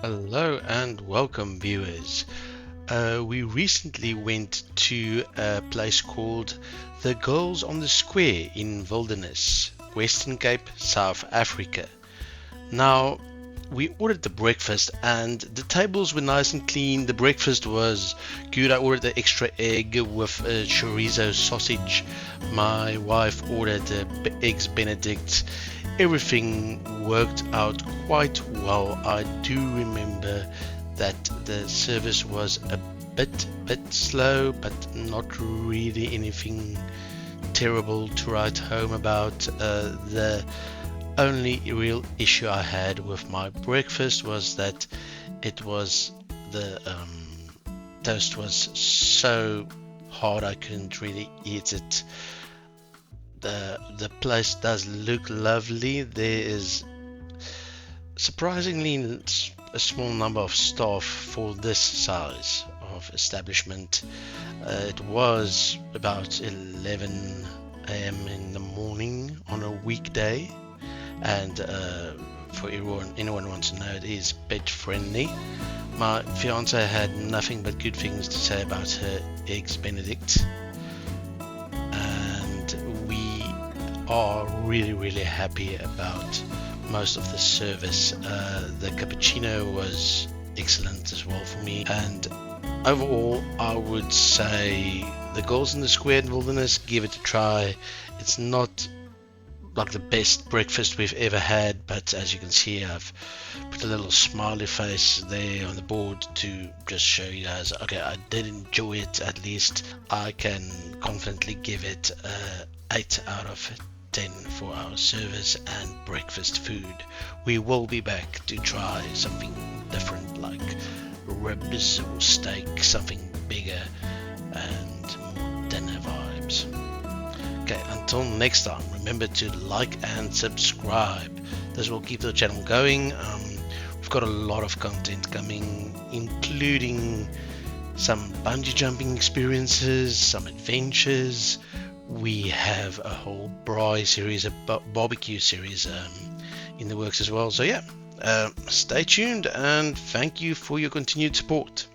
Hello and welcome, viewers. We recently went to a place called the Girls on the Square in Wilderness, Western Cape, South Africa. Now, we ordered the breakfast and the tables were nice and clean. The breakfast was good. I ordered the extra egg with a chorizo sausage. My wife ordered the eggs Benedict. Everything worked out quite well. I do remember that the service was a bit slow, but not really anything terrible to write home about. The only real issue I had with my breakfast was that it was the toast was so hard I couldn't really eat it. The place does look lovely. There is surprisingly a small number of staff for this size of establishment. It was about 11 a.m. in the morning on a weekday, and for anyone who wants to know, it is pet friendly. My fiance had nothing but good things to say about her eggs Benedict, and we are really happy about most of the service. The cappuccino was excellent as well for me, and overall I would say the Girls in the Square in Wilderness, give it a try. It's not like the best breakfast we've ever had, but as you can see, I've put a little smiley face there on the board to just show you guys, okay, I did enjoy it. At least I can confidently give it 8 out of 10 for our service and breakfast food. We will be back to try something different like ribs or steak, something bigger and more dinner vibes. Okay, until next time, remember to like and subscribe. This will keep the channel going. We've got a lot of content coming, including some bungee jumping experiences, some adventures. We have a whole braai series, a barbecue series in the works as well. So yeah, stay tuned and thank you for your continued support.